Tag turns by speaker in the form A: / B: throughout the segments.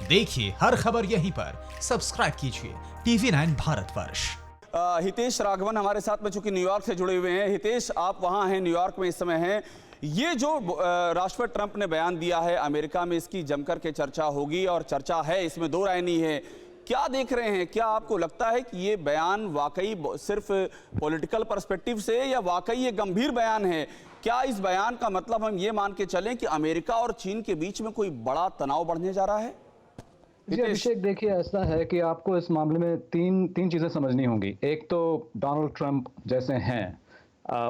A: देखिए हर खबर यहीं पर, सब्सक्राइब कीजिए TV9 भारतवर्ष।
B: हितेश राघवन हमारे साथ में, चूंकि न्यूयॉर्क से जुड़े हुए हैं। हितेश, आप वहां हैं, न्यूयॉर्क में इस समय हैं। ये जो राष्ट्रपति ट्रंप ने बयान दिया है, अमेरिका में इसकी जमकर के चर्चा होगी और चर्चा है, इसमें दो राय नहीं है। क्या देख रहे हैं? क्या आपको लगता है कि ये बयान वाकई सिर्फ पॉलिटिकल पर्सपेक्टिव से, या वाकई ये गंभीर बयान है? क्या इस बयान का मतलब हम ये मान के चलें कि अमेरिका और चीन के बीच में कोई बड़ा तनाव बढ़ने जा रहा है?
C: जी अभिषेक, देखिए ऐसा है कि आपको इस मामले में तीन चीज़ें समझनी होंगी। एक तो डोनाल्ड ट्रंप जैसे हैं,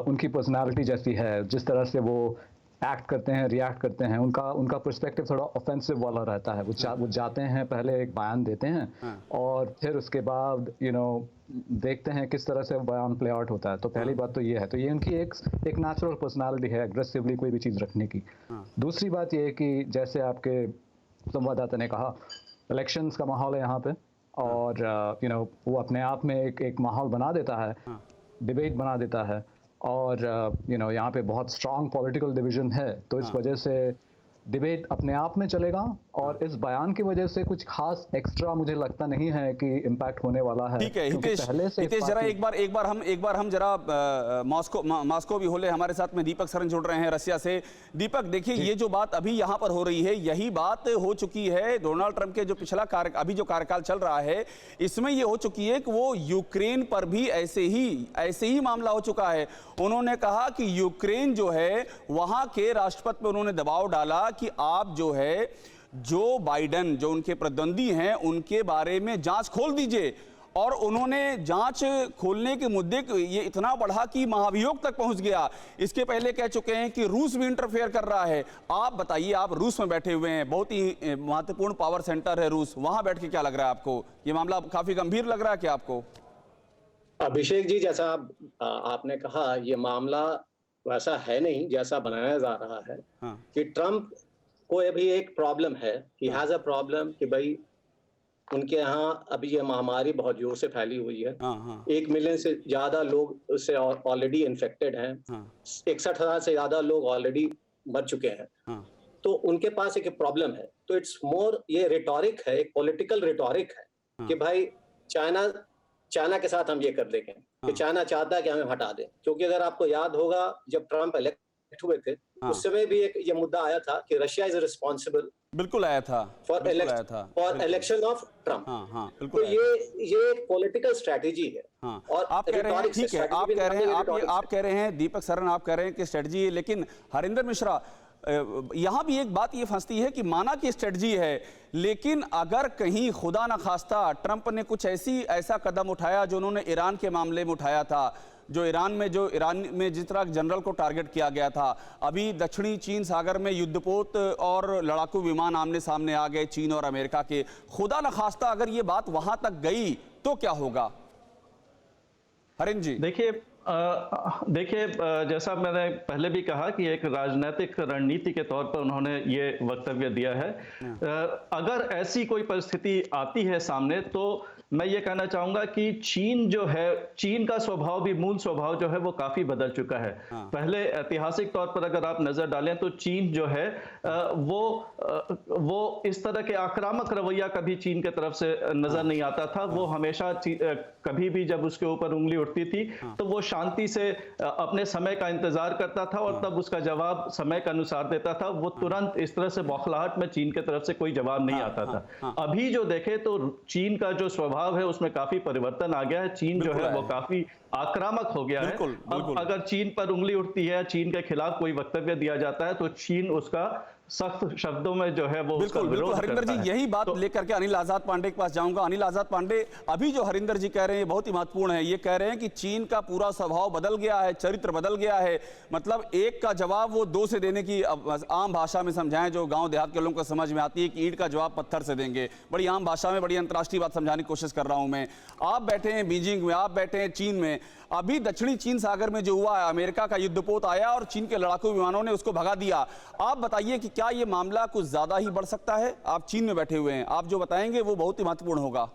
C: उनकी पर्सनालिटी जैसी है, जिस तरह से वो एक्ट करते हैं, रिएक्ट करते हैं, उनका पर्सपेक्टिव थोड़ा ऑफेंसिव वाला रहता है। वो जाते हैं, पहले एक बयान देते हैं और फिर उसके बाद देखते हैं किस तरह से बयान प्ले आउट होता है। तो पहली बात तो ये है, तो ये उनकी एक नेचुरल पर्सनालिटी है, एग्रेसिवली कोई भी चीज़ रखने की। दूसरी बात ये है कि जैसे आपके संवाददाता ने कहा, इलेक्शंस का माहौल है यहाँ पे, और वो अपने आप में एक माहौल बना देता है, डिबेट बना देता है, और यहाँ पे बहुत स्ट्रांग पॉलिटिकल डिवीजन है। तो इस वजह से डिबेट अपने आप में चलेगा, और इस बयान की वजह से कुछ खास एक्स्ट्रा मुझे लगता नहीं है कि इम्पैक्ट होने वाला है।
B: ठीक है हितेश, जरा एक बार हम जरा मॉस्को भी होले, हमारे साथ में दीपक सरन जुड़ रहे हैं रसिया से। दीपक, देखिए ये जो बात अभी यहाँ पर हो रही है, यही बात हो चुकी है डोनाल्ड ट्रंप के जो पिछला अभी जो कार्यकाल चल रहा है, इसमें ये हो चुकी है कि वो यूक्रेन पर भी ऐसे ही मामला हो चुका है। उन्होंने कहा कि यूक्रेन जो है, वहां के राष्ट्रपति पर उन्होंने दबाव डाला कि आप जो है जो बाइडेन, जो उनके प्रतिद्वंदी हैं, उनके बारे में जांच खोल दीजिए। और उन्होंने जांच खोलने के मुद्दे को ये इतना बढ़ा कि महाभियोग तक पहुंच गया। इसके पहले कह चुके हैं कि रूस भी इंटरफेयर कर रहा है। आप बताइए, आप रूस में बैठे हुए हैं, बहुत ही महत्वपूर्ण पावर सेंटर है रूस, वहां बैठ के क्या लग रहा है आपको? ये मामला काफी गंभीर लग रहा है क्या आपको?
D: अभिषेक जी, जैसा आपने कहा, ये मामला वैसा है नहीं जैसा बनाया जा रहा है। कि ट्रंप को अभी एक प्रॉब्लम है, ही हैज अ प्रॉब्लम कि भाई उनके यहाँ अभी ये महामारी बहुत जोर से फैली हुई है। 1 मिलियन से ज्यादा लोग उससे ऑलरेडी इन्फेक्टेड हैं। 61,000 से ज्यादा लोग ऑलरेडी मर चुके हैं। तो उनके पास एक प्रॉब्लम है। तो इट्स मोर, ये रिटोरिक है, एक पॉलिटिकल रिटोरिक है कि भाई चाइना के साथ हम ये कर देंगे, कि चाइना चाहता है कि हमें हटा दें। क्योंकि अगर आपको याद होगा, जब ट्रंप इलेक्ट हुए थे, उस समय भी एक ये मुद्दा आया था कि रशिया इज रिस्पॉन्सिबल,
B: बिल्कुल आया था,
D: फॉर इलेक्शन ऑफ ट्रंप। तो ये एक पॉलिटिकल स्ट्रेटेजी है। और
B: आप कह रहे हैं, ठीक है, आप कह रहे हैं दीपक सरन, आप कह रहे हैं कि स्ट्रेटजी है, लेकिन हरिंदर मिश्रा, यहां भी एक बात ये फंसती है कि माना कि स्ट्रेटजी है, लेकिन अगर कहीं खुदा न खास्ता ट्रंप ने कुछ ऐसा कदम उठाया जो उन्होंने ईरान के मामले में उठाया था, जो ईरान में जिस तरह जनरल को टारगेट किया गया था, अभी दक्षिणी चीन सागर में युद्धपोत और लड़ाकू विमान आमने सामने आ गए चीन और अमेरिका के, खुदा न खास्ता अगर ये बात वहां तक गई तो क्या होगा? हरिंद जी,
E: देखिए जैसा मैंने पहले भी कहा कि एक राजनीतिक रणनीति के तौर पर उन्होंने ये वक्तव्य दिया है। अगर ऐसी कोई परिस्थिति आती है सामने, तो मैं ये कहना चाहूंगा कि चीन जो है, चीन का स्वभाव भी, मूल स्वभाव जो है वो काफी बदल चुका है। पहले ऐतिहासिक तौर पर अगर आप नजर डालें तो चीन जो है वो इस तरह के आक्रामक रवैया कभी चीन के तरफ से नजर नहीं आता था। वो हमेशा कभी भी जब उसके ऊपर उंगली उठती थी तो वो शांति से अपने समय का इंतजार करता था और तब उसका जवाब समय के अनुसार देता था। वो तुरंत इस तरह से बौखलाहट में चीन की तरफ से कोई जवाब नहीं आता था। अभी जो देखे तो चीन का जो स्वभाव है उसमें काफी परिवर्तन आ गया है। चीन जो है वो काफी आक्रामक हो गया है। अब अगर चीन पर उंगली उठती है, चीन के खिलाफ कोई वक्तव्य दिया जाता है, तो चीन उसका सख्त शब्दों में जो है वो उसका विरोध
B: हरिंदर जी, यही बात लेकर के अनिल आजाद पांडे के पास जाऊंगा। अनिल आजाद पांडे, अभी जो हरिंदर जी कह रहे हैं बहुत ही महत्वपूर्ण है। ये कह रहे हैं कि चीन का पूरा स्वभाव बदल गया है, चरित्र बदल गया है। मतलब एक का जवाब वो दो से देने की, आम भाषा में समझाएं जो गांव देहात के लोगों को समझ में आती है कि ईंट का जवाब पत्थर से देंगे। बड़ी आम भाषा में, बड़ी अंतर्राष्ट्रीय बात समझाने की कोशिश कर रहा हूं मैं। आप बैठे हैं बीजिंग में, आप बैठे हैं चीन में। अभी दक्षिणी चीन सागर में जो हुआ है, अमेरिका का युद्धपोत आया और चीन के लड़ाकू विमानों ने उसको भगा दिया। आप बताइए कि क्या ये मामला कुछ ज्यादा ही बढ़ सकता है? आप चीन में बैठे हुए हैं, आप जो बताएंगे वो बहुत ही महत्वपूर्ण होगा।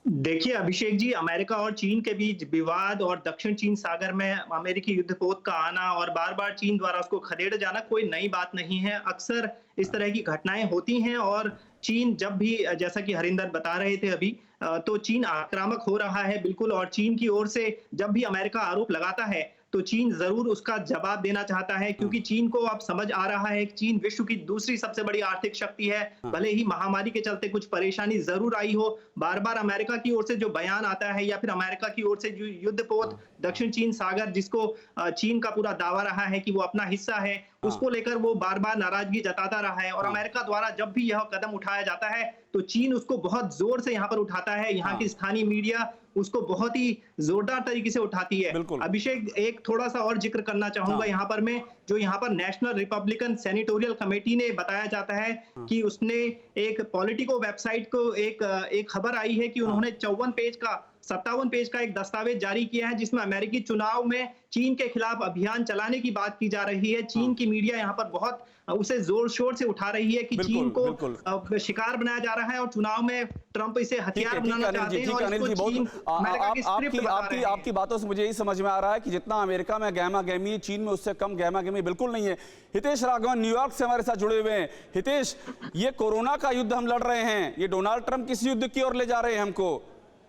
F: देखिए अभिषेक जी, अमेरिका और चीन के बीच विवाद और दक्षिण चीन सागर में अमेरिकी युद्धपोत का आना और बार बार चीन द्वारा उसको खदेड़ा जाना कोई नई बात नहीं है। अक्सर इस तरह की घटनाएं होती हैं और चीन जब भी जैसा कि हरिंदर बता रहे थे अभी तो चीन आक्रामक हो रहा है बिल्कुल, और चीन की ओर से जब भी अमेरिका आरोप लगाता है तो चीन जरूर उसका जवाब देना चाहता है, क्योंकि चीन को अब समझ आ रहा है कि चीन विश्व की दूसरी सबसे बड़ी आर्थिक शक्ति है। भले ही महामारी के चलते कुछ परेशानी जरूर आई हो, बार बार अमेरिका की ओर से जो बयान आता है या फिर अमेरिका की ओर से जो युद्धपोत दक्षिण चीन सागर, जिसको चीन का पूरा दावा रहा है कि वो अपना हिस्सा है, उसको लेकर वो बार बार नाराजगी जताता रहा है। और अमेरिका द्वारा जब भी यह कदम उठाया जाता है तो चीन उसको बहुत जोर से यहाँ पर उठाता है। यहाँ की स्थानीय मीडिया उसको बहुत ही जोरदार तरीके से उठाती है। अभिषेक, एक थोड़ा सा और जिक्र करना चाहूंगा यहाँ पर मैं, जो यहाँ पर नेशनल रिपब्लिकन सेनेटोरियल कमेटी ने बताया जाता है कि उसने एक पॉलिटिको वेबसाइट को एक खबर आई है कि उन्होंने 57 पेज का एक दस्तावेज जारी किया है, जिसमें अमेरिकी चुनाव में चीन के खिलाफ अभियान चलाने की बात की जा रही है। चीन की मीडिया यहाँ पर बहुत उसे जोर शोर से उठा रही है कि चीन को शिकार बनाया जा रहा है और चुनाव में ट्रंप इसे हथियार बनाना चाहते हैं। और इसको चीन अमेरिका की स्क्रिप्ट बता रहे हैं।
B: आपकी बातों से मुझे यही समझ में आ रहा है कि जितना अमेरिका में गहमा गहमी, चीन में उससे कम गहमा गहमी बिल्कुल नहीं है। हितेश राघवन न्यूयॉर्क से हमारे साथ जुड़े हुए हैं। हितेश, ये कोरोना का युद्ध हम लड़ रहे हैं, ये डोनाल्ड ट्रंप किस युद्ध की ओर ले जा रहे हैं हमको?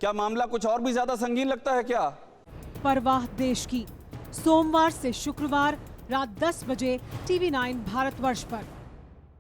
B: क्या मामला कुछ और भी ज्यादा संगीन लगता है क्या?
G: परवाह देश की, सोमवार से शुक्रवार रात 10 बजे TV9 भारतवर्ष पर।